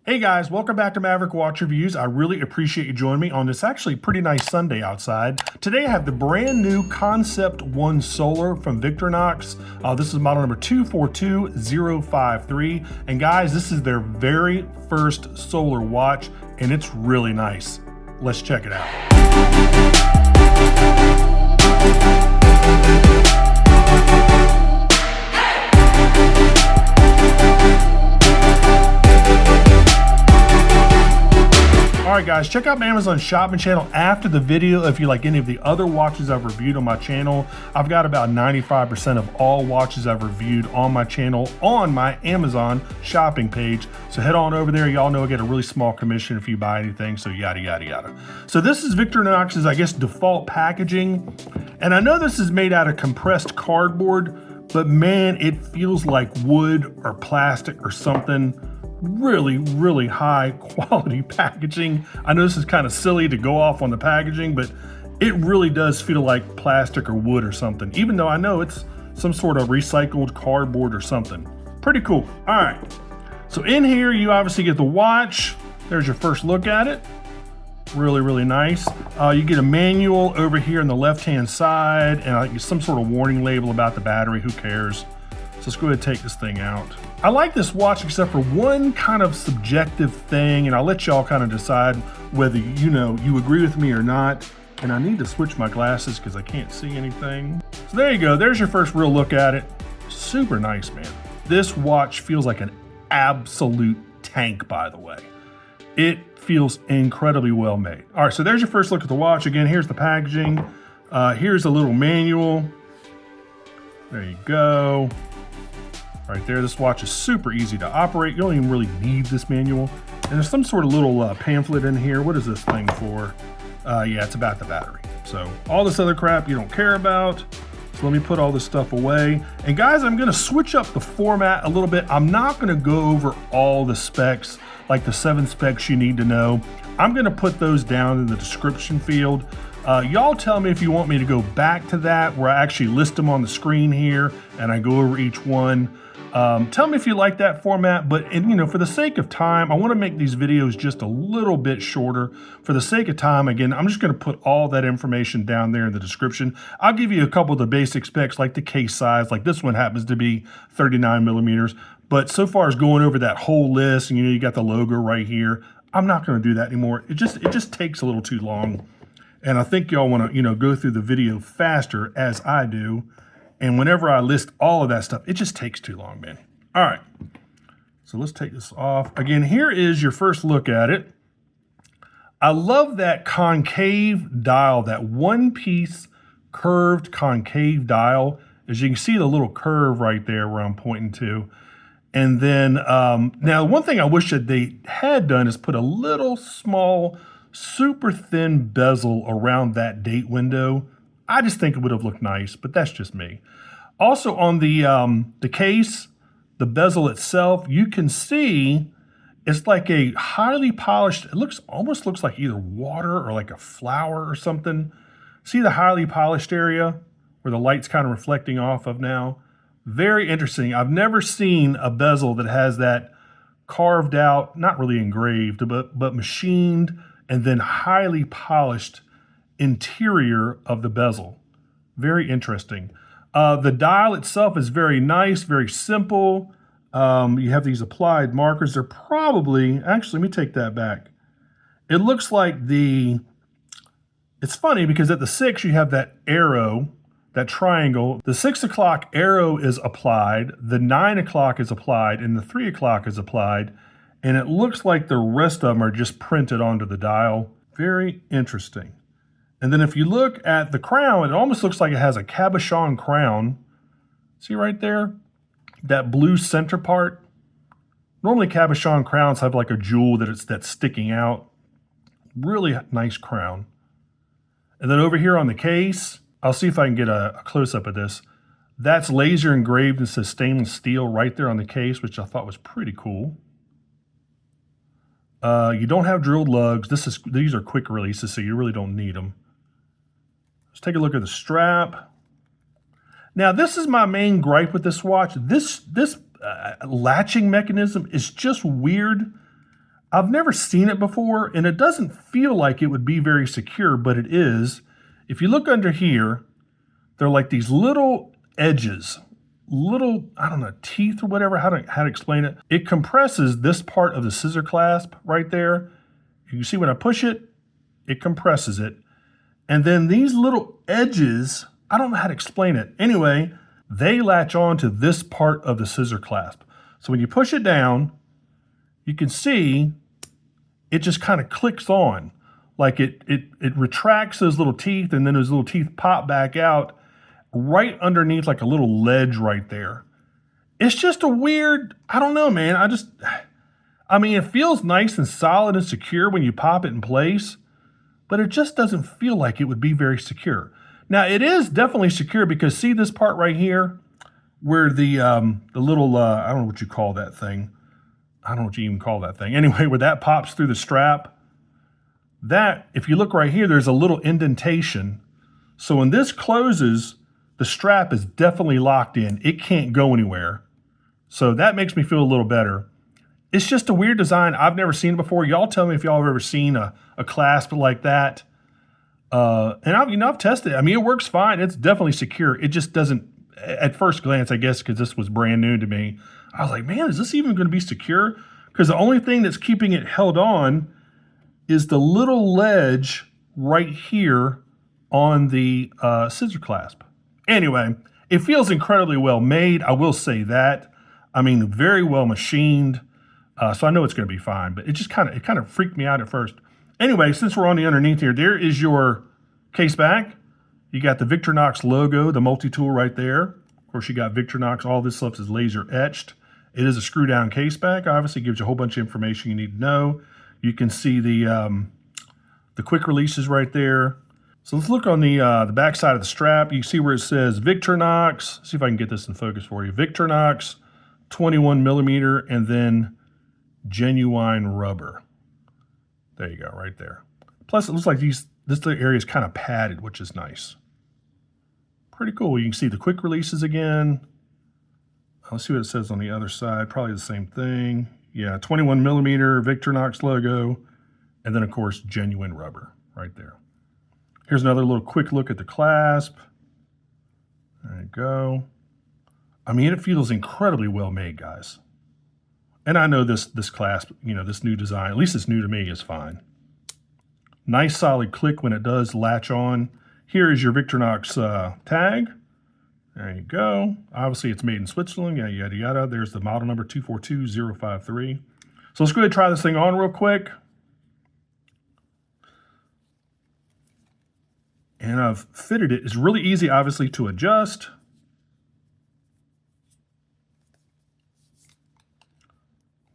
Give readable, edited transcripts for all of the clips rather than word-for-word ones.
Hey guys, welcome back to Maverick Watch Reviews. I really appreciate you joining me on this actually pretty nice Sunday outside. Today I have the brand new Concept 1 Solar from Victorinox. This is model number 242053. And guys, this is their very first solar watch and it's really nice. Let's check it out. Alright guys, check out my Amazon shopping channel after the video if you like any of the other watches I've reviewed on my channel. I've got about 95% of all watches I've reviewed on my channel on my Amazon shopping page. So head on over there. Y'all know I get a really small commission if you buy anything, so yada yada yada. So this is Victorinox's, I guess, default packaging. And I know this is made out of compressed cardboard, but man, it feels like wood or plastic or something. Really high quality packaging. I know this is kind of silly to go off on the packaging, but it really does feel like plastic or wood or something, even though I know it's some sort of recycled cardboard or something. Pretty cool. All right, so in here you obviously get the watch. There's your first look at it. Really nice. You get a manual over here on the left hand side and some sort of warning label about the battery. Who cares? So let's go ahead and take this thing out. I like this watch except for one kind of subjective thing, and I'll let y'all kind of decide whether you agree with me or not. And I need to switch my glasses because I can't see anything. So there you go. There's your first real look at it. Super nice, man. This watch feels like an absolute tank, by the way. It feels incredibly well made. All right, so there's your first look at the watch. Again, here's the packaging. Here's a little manual. There you go. Right there, this watch is super easy to operate. You don't even really need this manual. And there's some sort of little pamphlet in here. What is this thing for? Yeah, it's about the battery. So all this other crap you don't care about. So let me put all this stuff away. And guys, I'm gonna switch up the format a little bit. I'm not gonna go over all the specs, like the 7 specs you need to know. I'm gonna put those down in the description field. Y'all tell me if you want me to go back to that, where I actually list them on the screen here and I go over each one. Tell me if you like that format, but for the sake of time, I want to make these videos just a little bit shorter. For the sake of time, again, I'm just going to put all that information down there in the description. I'll give you a couple of the basic specs, like the case size. Like this one happens to be 39 millimeters. But so far as going over that whole list, and you got the logo right here, I'm not going to do that anymore. It just takes a little too long. And I think y'all want to, go through the video faster as I do. And whenever I list all of that stuff, it just takes too long, man. All right, so let's take this off. Again, here is your first look at it. I love that concave dial, that one-piece curved concave dial. As you can see, the little curve right there where I'm pointing to. And then, now one thing I wish that they had done is put a little small, super thin bezel around that date window. I just think it would have looked nice, but that's just me. Also on the case, the bezel itself, you can see it's like a highly polished, almost looks like either water or like a flower or something. See the highly polished area where the light's kind of reflecting off of now? Very interesting. I've never seen a bezel that has that carved out, not really engraved, but machined and then highly polished interior of the bezel. Very interesting. The dial itself is very nice, very simple. You have these applied markers. They're probably, actually, let me take that back. It looks like it's funny because at the 6 you have that arrow, that triangle. The 6 o'clock arrow is applied, the 9 o'clock is applied, and the 3 o'clock is applied. And it looks like the rest of them are just printed onto the dial. Very interesting. And then if you look at the crown, it almost looks like it has a cabochon crown. See right there? That blue center part. Normally cabochon crowns have like a jewel that's sticking out. Really nice crown. And then over here on the case, I'll see if I can get a close-up of this. That's laser engraved and says stainless steel right there on the case, which I thought was pretty cool. You don't have drilled lugs. These are quick releases, so you really don't need them. Let's take a look at the strap. Now, this is my main gripe with this watch. This latching mechanism is just weird. I've never seen it before, and it doesn't feel like it would be very secure, but it is. If you look under here, they're like these little edges, little, I don't know, teeth or whatever, how to explain it. It compresses this part of the scissor clasp right there. You see when I push it, it compresses it. And then these little edges, I don't know how to explain it. Anyway, they latch on to this part of the scissor clasp. So when you push it down, you can see it just kind of clicks on. Like it retracts those little teeth, and then those little teeth pop back out right underneath like a little ledge right there. It's just a weird, I don't know, man. I mean, it feels nice and solid and secure when you pop it in place, but it just doesn't feel like it would be very secure. Now, it is definitely secure because see this part right here where the little, I don't know what you call that thing. I don't know what you even call that thing. Anyway, where that pops through the strap, that, if you look right here, there's a little indentation. So when this closes, the strap is definitely locked in. It can't go anywhere. So that makes me feel a little better. It's just a weird design. I've never seen it before. Y'all tell me if y'all have ever seen a clasp like that. And I've tested it. I mean, it works fine. It's definitely secure. It just doesn't, at first glance, I guess, because this was brand new to me, I was like, man, is this even going to be secure? Because the only thing that's keeping it held on is the little ledge right here on the scissor clasp. Anyway, it feels incredibly well made. I will say that. I mean, very well machined. So I know it's going to be fine, but it just kind of freaked me out at first. Anyway, since we're on the underneath here, there is your case back. You got the Victorinox logo, the multi-tool right there. Of course, you got Victorinox. All this stuff is laser etched. It is a screw down case back. Obviously, gives you a whole bunch of information you need to know. You can see the quick releases right there. So let's look on the back side of the strap. You see where it says Victorinox. See if I can get this in focus for you. Victorinox 21 millimeter, and then genuine rubber. There you go, right there. Plus, it looks like this area is kind of padded, which is nice. Pretty cool. You can see the quick releases again. Let's see what it says on the other side. Probably the same thing. Yeah, 21 millimeter Victorinox logo, and then of course genuine rubber right there. Here's another little quick look at the clasp. There you go. I mean, it feels incredibly well made, guys. And I know this clasp, you know, this new design, at least it's new to me, is fine. Nice solid click when it does latch on. Here is your Victorinox tag. There you go. Obviously, it's made in Switzerland, yada, yada, yada. There's the model number 242053. So let's go ahead and try this thing on real quick. And I've fitted it. It's really easy, obviously, to adjust.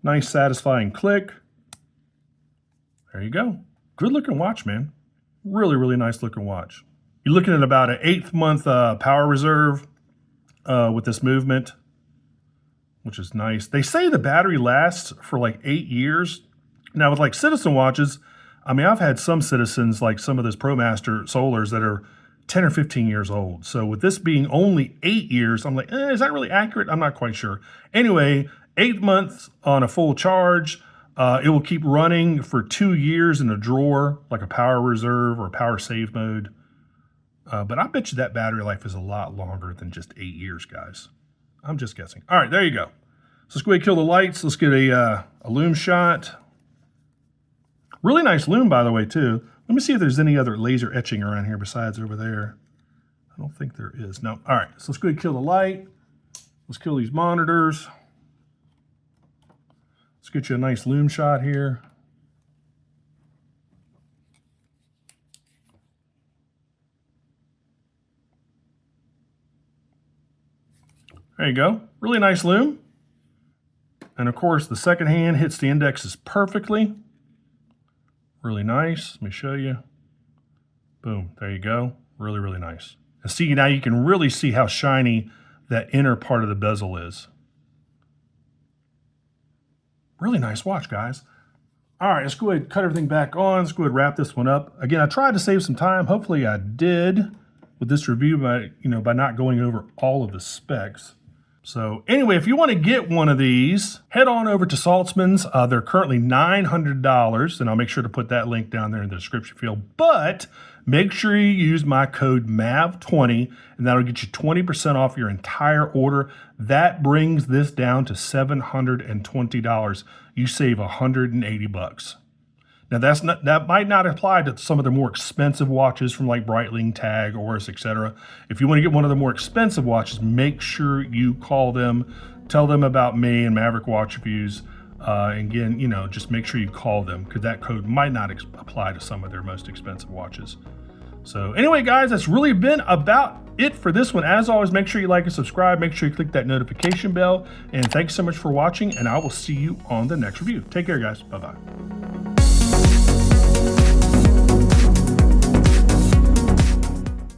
Nice, satisfying click. There you go. Good looking watch, man. Really, really nice looking watch. You're looking at about an 8th month power reserve with this movement, which is nice. They say the battery lasts for like 8 years. Now with like Citizen watches, I mean, I've had some Citizens, like some of those ProMaster Solars that are 10 or 15 years old. So with this being only 8 years, I'm like, is that really accurate? I'm not quite sure. Anyway, 8 months on a full charge. It will keep running for 2 years in a drawer, like a power reserve or power save mode. But I bet you that battery life is a lot longer than just 8 years, guys. I'm just guessing. All right, there you go. So let's go ahead and kill the lights. Let's get a Lume shot. Really nice Lume, by the way, too. Let me see if there's any other laser etching around here besides over there. I don't think there is. No. All right, so let's go ahead and kill the light. Let's kill these monitors. Let's get you a nice Lume shot here. There you go. Really nice Lume. And of course, the second hand hits the indexes perfectly. Really nice. Let me show you. Boom. There you go. Really, really nice. And see, now you can really see how shiny that inner part of the bezel is. Really nice watch, guys. All right, let's go ahead and cut everything back on. Let's go ahead and wrap this one up. Again, I tried to save some time. Hopefully I did with this review by not going over all of the specs. So anyway, if you want to get one of these, head on over to Saltzman's. They're currently $900, and I'll make sure to put that link down there in the description field. But make sure you use my code MAV20, and that'll get you 20% off your entire order. That brings this down to $720. You save $180. Now that might not apply to some of the more expensive watches from like Breitling, Tag, Oris, etc. If you want to get one of the more expensive watches, make sure you call them, tell them about me and Maverick Watch Reviews. Again, you know, just make sure you call them because that code might not apply to some of their most expensive watches. So anyway, guys, that's really been about it for this one. As always, make sure you like and subscribe. Make sure you click that notification bell. And thanks so much for watching, and I will see you on the next review. Take care, guys. Bye-bye.